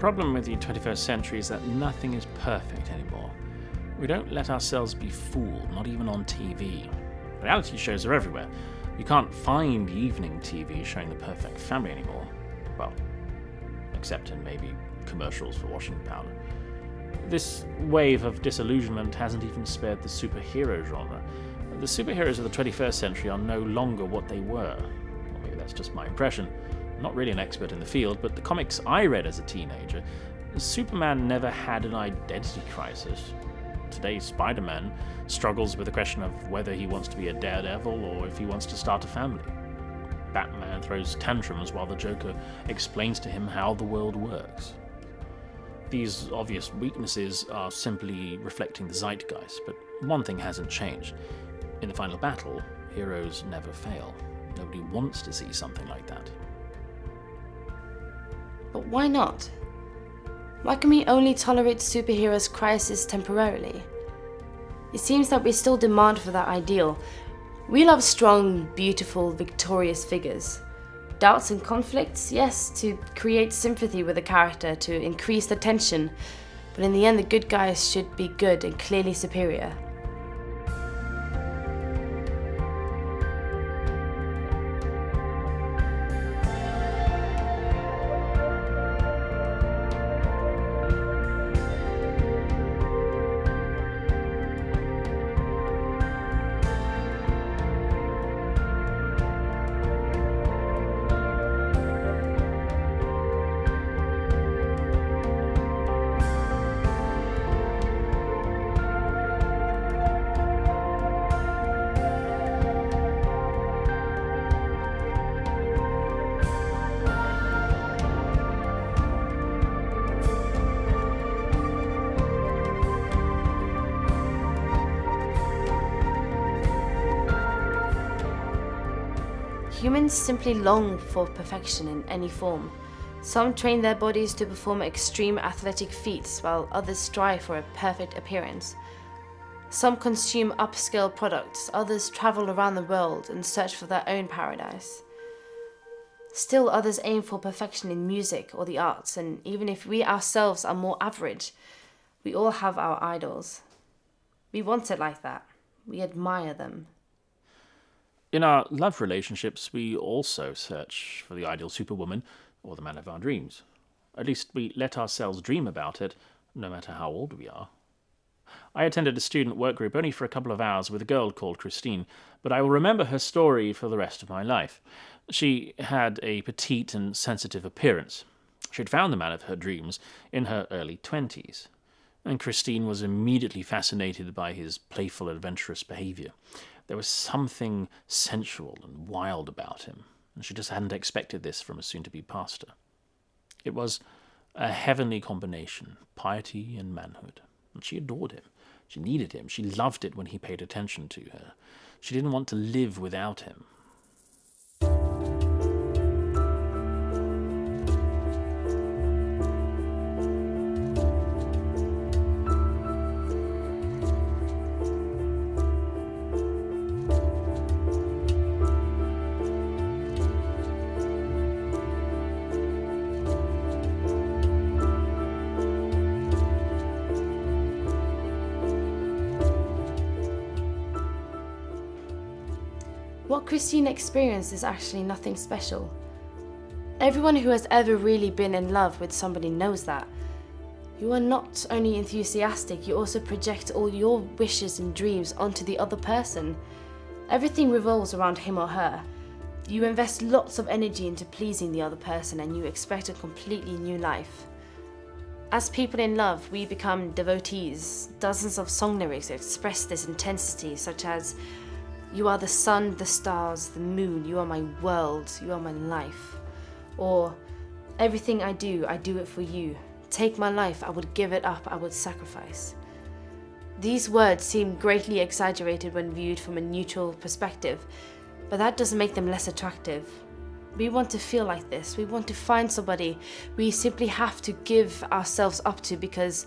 problem with the 21st century is that nothing is perfect anymore. We don't let ourselves be fooled, not even on TV. Reality shows are everywhere. You can't find evening TV showing the perfect family anymore. Well, except in maybe commercials for washing powder. This wave of disillusionment hasn't even spared the superhero genre. The superheroes of the 21st century are no longer what they were. Or maybe that's just my impression. I'm not really an expert in the field, but the comics I read as a teenager, Superman never had an identity crisis. Today's Spider-Man struggles with the question of whether he wants to be a daredevil or if he wants to start a family. Batman throws tantrums while the Joker explains to him how the world works. These obvious weaknesses are simply reflecting the zeitgeist, but one thing hasn't changed. In the final battle, heroes never fail. Nobody wants to see something like that. But why not? Why can we only tolerate superheroes' crisis temporarily? It seems that we still demand for that ideal. We love strong, beautiful, victorious figures. Doubts and conflicts, yes, to create sympathy with a character, to increase the tension, but in the end the good guys should be good and clearly superior. Humans simply long for perfection in any form. Some train their bodies to perform extreme athletic feats, while others strive for a perfect appearance. Some consume upscale products, others travel around the world and search for their own paradise. Still others aim for perfection in music or the arts, and even if we ourselves are more average, we all have our idols. We want it like that. We admire them. In our love relationships, we also search for the ideal superwoman or the man of our dreams. At least we let ourselves dream about it, no matter how old we are. I attended a student work group only for a couple of hours with a girl called Christine, but I will remember her story for the rest of my life. She had a petite and sensitive appearance. She had found the man of her dreams in her early 20s, and Christine was immediately fascinated by his playful, adventurous behavior. There was something sensual and wild about him, and she just hadn't expected this from a soon-to-be pastor. It was a heavenly combination, piety and manhood, and she adored him. She needed him. She loved it when he paid attention to her. She didn't want to live without him. What Christine experienced is actually nothing special. Everyone who has ever really been in love with somebody knows that. You are not only enthusiastic, you also project all your wishes and dreams onto the other person. Everything revolves around him or her. You invest lots of energy into pleasing the other person and you expect a completely new life. As people in love, we become devotees. Dozens of song lyrics express this intensity, such as, "You are the sun, the stars, the moon, you are my world, you are my life." Or, "Everything I do it for you. Take my life, I would give it up, I would sacrifice." These words seem greatly exaggerated when viewed from a neutral perspective, but that doesn't make them less attractive. We want to feel like this. We want to find somebody we simply have to give ourselves up to because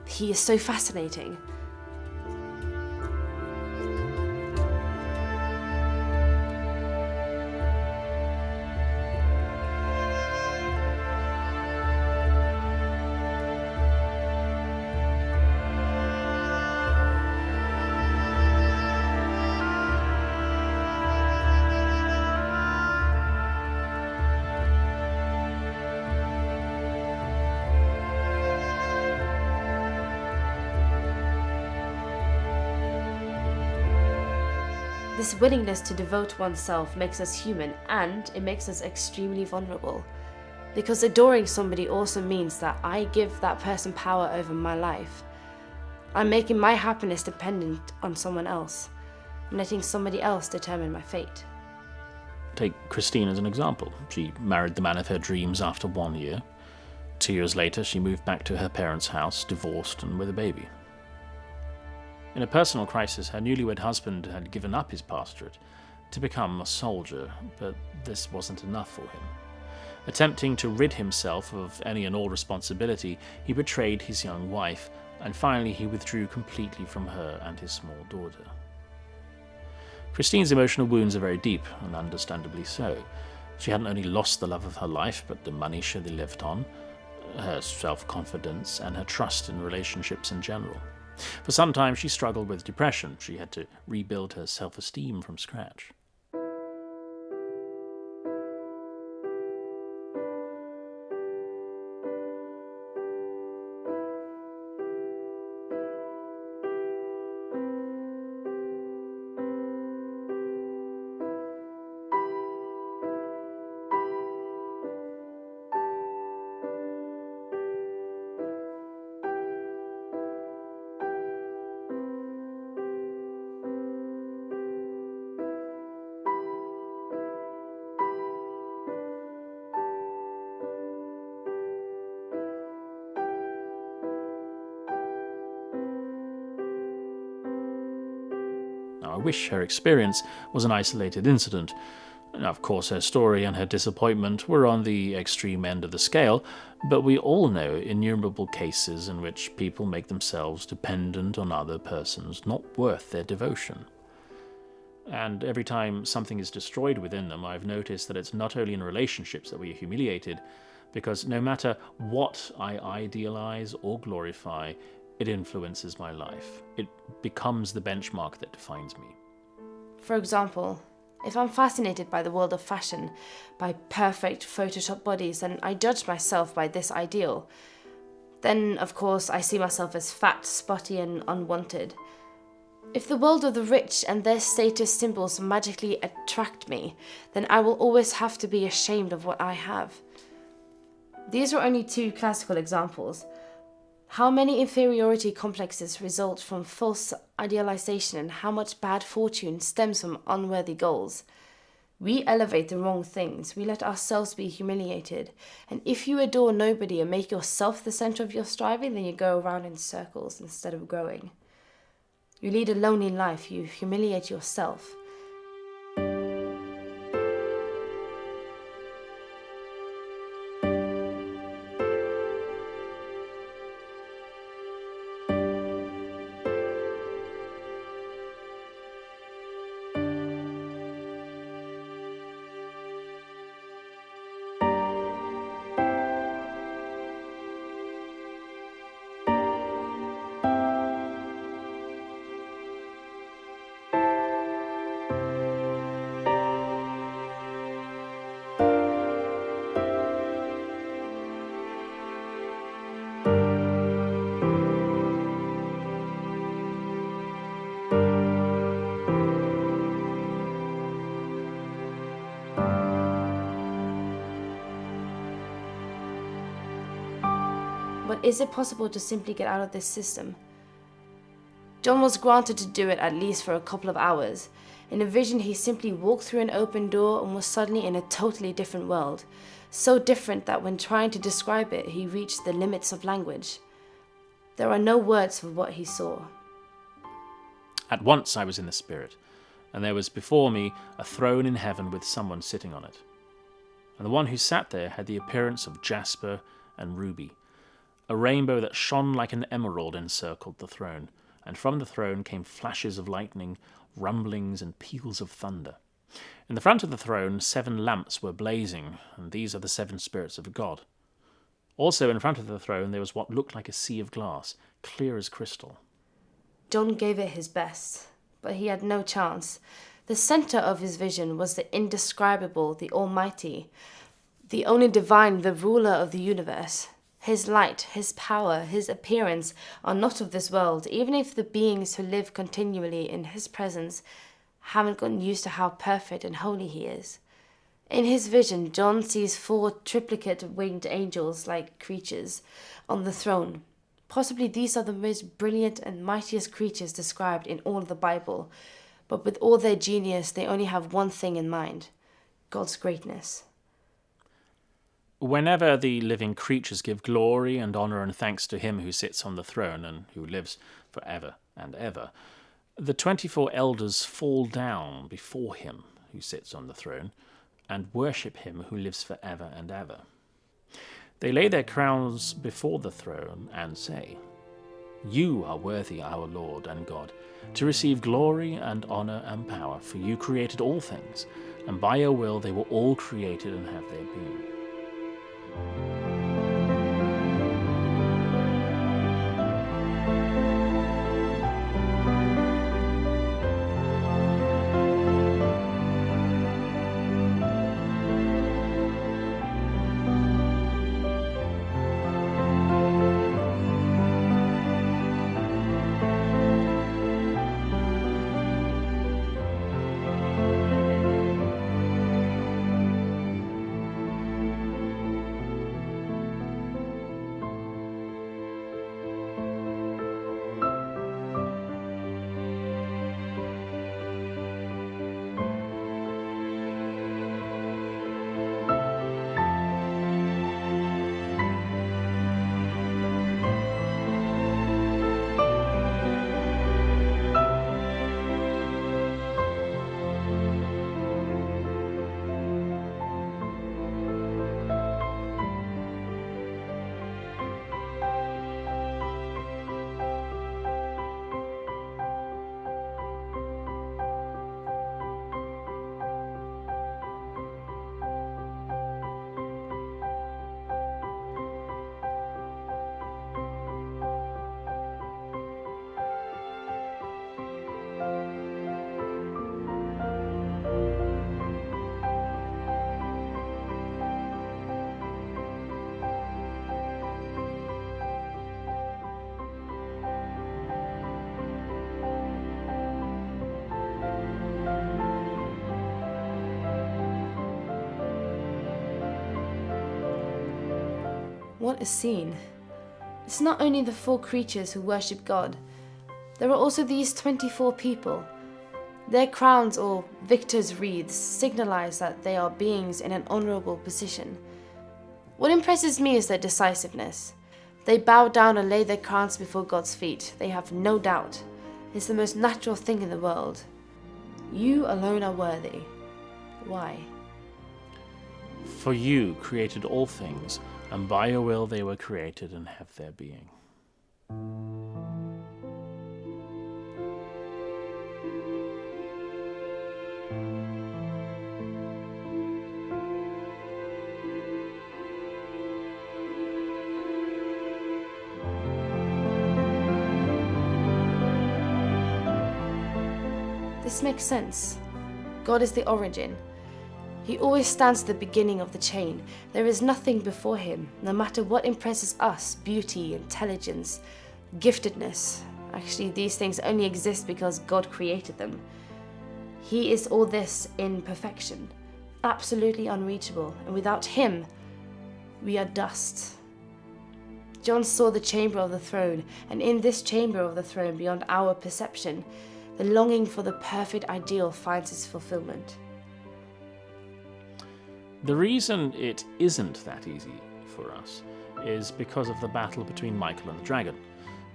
he is so fascinating. This willingness to devote oneself makes us human, and it makes us extremely vulnerable. Because adoring somebody also means that I give that person power over my life. I'm making my happiness dependent on someone else. I'm letting somebody else determine my fate. Take Christine as an example. She married the man of her dreams after 1 year. 2 years later, she moved back to her parents' house, divorced and with a baby. In a personal crisis, her newlywed husband had given up his pastorate to become a soldier, but this wasn't enough for him. Attempting to rid himself of any and all responsibility, he betrayed his young wife, and finally he withdrew completely from her and his small daughter. Christine's emotional wounds are very deep, and understandably so. She hadn't only lost the love of her life, but the money she lived on, her self-confidence, and her trust in relationships in general. For some time she struggled with depression. She had to rebuild her self-esteem from scratch. Now, I wish her experience was an isolated incident. Now, of course, her story and her disappointment were on the extreme end of the scale, but we all know innumerable cases in which people make themselves dependent on other persons not worth their devotion. And every time something is destroyed within them, I've noticed that it's not only in relationships that we are humiliated, because no matter what I idealize or glorify, it influences my life. It becomes the benchmark that defines me. For example, if I'm fascinated by the world of fashion, by perfect Photoshop bodies, and I judge myself by this ideal, then of course I see myself as fat, spotty and unwanted. If the world of the rich and their status symbols magically attract me, then I will always have to be ashamed of what I have. These are only two classical examples. How many inferiority complexes result from false idealization, and how much bad fortune stems from unworthy goals? We elevate the wrong things. We let ourselves be humiliated. And if you adore nobody and make yourself the center of your striving, then you go around in circles instead of growing. You lead a lonely life. You humiliate yourself. But is it possible to simply get out of this system? John was granted to do it at least for a couple of hours. In a vision, he simply walked through an open door and was suddenly in a totally different world. So different that when trying to describe it, he reached the limits of language. There are no words for what he saw. At once I was in the spirit, and there was before me a throne in heaven with someone sitting on it. And the one who sat there had the appearance of jasper and ruby. A rainbow that shone like an emerald encircled the throne, and from the throne came flashes of lightning, rumblings, and peals of thunder. In the front of the throne 7 lamps were blazing, and these are the 7 spirits of God. Also in front of the throne there was what looked like a sea of glass, clear as crystal. John gave it his best, but he had no chance. The center of his vision was the indescribable, the almighty, the only divine, the ruler of the universe. His light, his power, his appearance are not of this world, even if the beings who live continually in his presence haven't gotten used to how perfect and holy he is. In his vision, John sees 4 triplicate winged angels-like creatures on the throne. Possibly these are the most brilliant and mightiest creatures described in all of the Bible, but with all their genius, they only have one thing in mind: God's greatness. Whenever the living creatures give glory and honor and thanks to him who sits on the throne and who lives forever and ever, the 24 elders fall down before him who sits on the throne and worship him who lives forever and ever. They lay their crowns before the throne and say, "You are worthy, our Lord and God, to receive glory and honor and power, for you created all things, and by your will they were all created and have their being." What a scene. It's not only the 4 creatures who worship God. There are also these 24 people. Their crowns or victor's wreaths signalize that they are beings in an honorable position. What impresses me is their decisiveness. They bow down and lay their crowns before God's feet. They have no doubt. It's the most natural thing in the world. You alone are worthy. Why? For you created all things, and by your will they were created and have their being. This makes sense. God is the origin. He always stands at the beginning of the chain. There is nothing before him, no matter what impresses us: beauty, intelligence, giftedness. Actually, these things only exist because God created them. He is all this in perfection, absolutely unreachable, and without him, we are dust. John saw the chamber of the throne, and in this chamber of the throne, beyond our perception, the longing for the perfect ideal finds its fulfillment. The reason it isn't that easy for us is because of the battle between Michael and the dragon,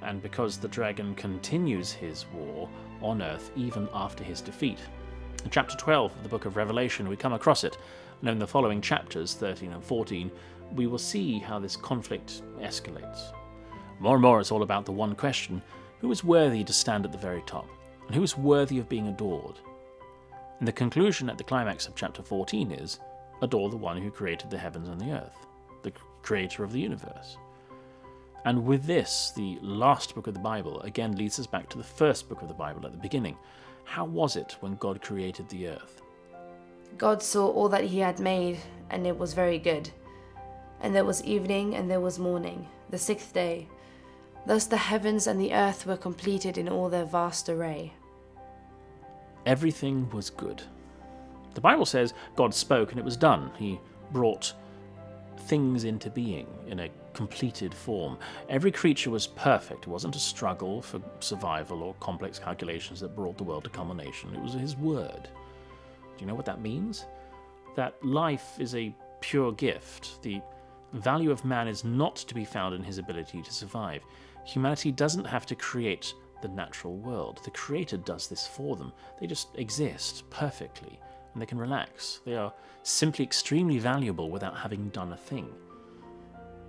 and because the dragon continues his war on Earth even after his defeat. In chapter 12 of the book of Revelation, we come across it, and in the following chapters, 13 and 14, we will see how this conflict escalates. More and more, it's all about the one question: who is worthy to stand at the very top, and who is worthy of being adored? And the conclusion at the climax of chapter 14 is: adore the one who created the heavens and the earth, the creator of the universe. And with this, the last book of the Bible again leads us back to the first book of the Bible at the beginning. How was it when God created the earth? God saw all that he had made, and it was very good. And there was evening, and there was morning, the 6th day. Thus the heavens and the earth were completed in all their vast array. everything was good. The Bible says God spoke and it was done. He brought things into being in a completed form. Every creature was perfect. It wasn't a struggle for survival or complex calculations that brought the world to culmination. It was His word. Do you know what that means? That life is a pure gift. The value of man is not to be found in his ability to survive. Humanity doesn't have to create the natural world. The Creator does this for them. They just exist perfectly, and they can relax. They are simply extremely valuable without having done a thing.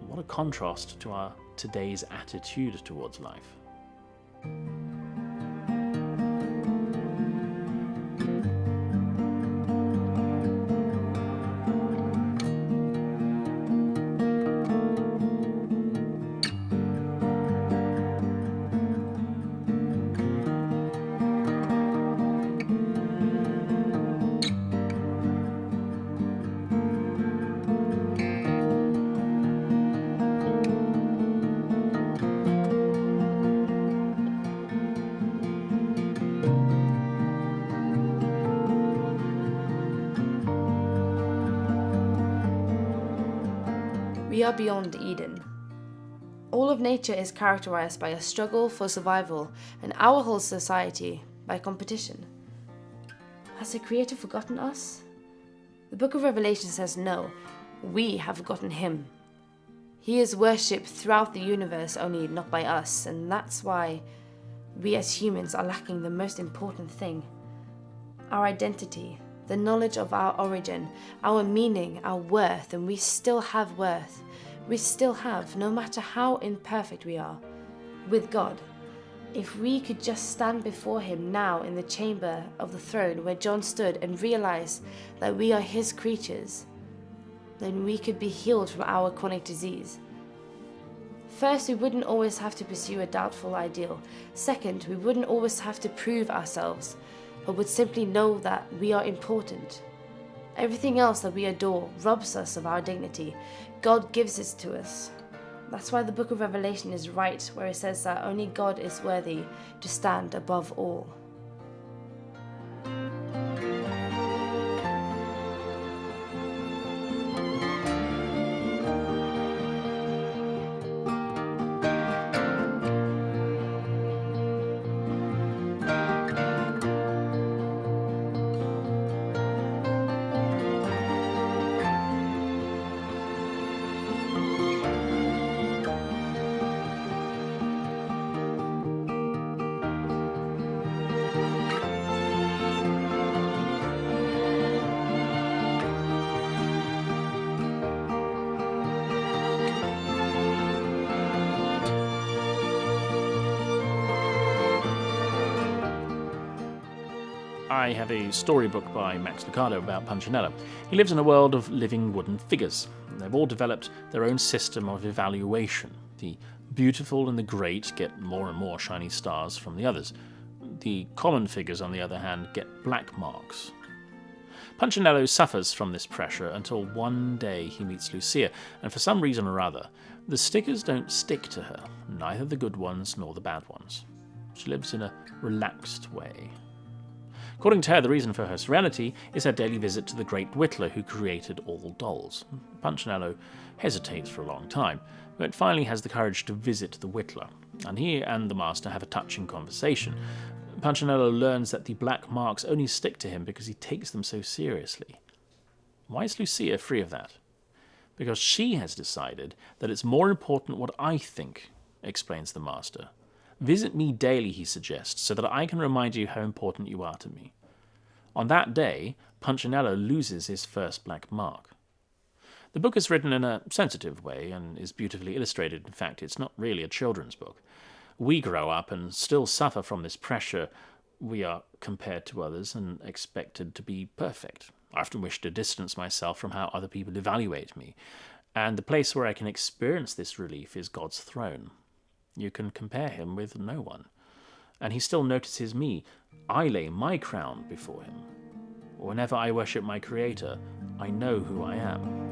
What a contrast to our today's attitude towards life. We are beyond Eden. All of nature is characterized by a struggle for survival, and our whole society by competition. Has the Creator forgotten us? The book of Revelation says no, we have forgotten Him. He is worshipped throughout the universe, only not by us, and that's why we as humans are lacking the most important thing: our identity, the knowledge of our origin, our meaning, our worth. And we still have worth. We still have, no matter how imperfect we are, with God. If we could just stand before Him now in the chamber of the throne where John stood and realize that we are His creatures, then we could be healed from our chronic disease. First, we wouldn't always have to pursue a doubtful ideal. Second, we wouldn't always have to prove ourselves, but would simply know that we are important. Everything else that we adore robs us of our dignity. God gives it to us. That's why the book of Revelation is right where it says that only God is worthy to stand above all. I have a storybook by Max Lucado about Punchinello. He lives in a world of living wooden figures. They've all developed their own system of evaluation. The beautiful and the great get more and more shiny stars from the others. The common figures, on the other hand, get black marks. Punchinello suffers from this pressure until one day he meets Lucia, and for some reason or other, the stickers don't stick to her, neither the good ones nor the bad ones. She lives in a relaxed way. According to her, the reason for her serenity is her daily visit to the great whittler who created all dolls. Punchinello hesitates for a long time, but finally has the courage to visit the whittler, and he and the master have a touching conversation. Punchinello learns that the black marks only stick to him because he takes them so seriously. Why is Lucia free of that? Because she has decided that it's more important what I think, explains the master. Visit me daily, he suggests, so that I can remind you how important you are to me. On that day, Punchinello loses his first black mark. The book is written in a sensitive way and is beautifully illustrated. In fact, it's not really a children's book. We grow up and still suffer from this pressure. We are compared to others and expected to be perfect. I often wish to distance myself from how other people evaluate me, and the place where I can experience this relief is God's throne. You can compare him with no one, and he still notices me. I lay my crown before him. Whenever I worship my Creator, I know who I am.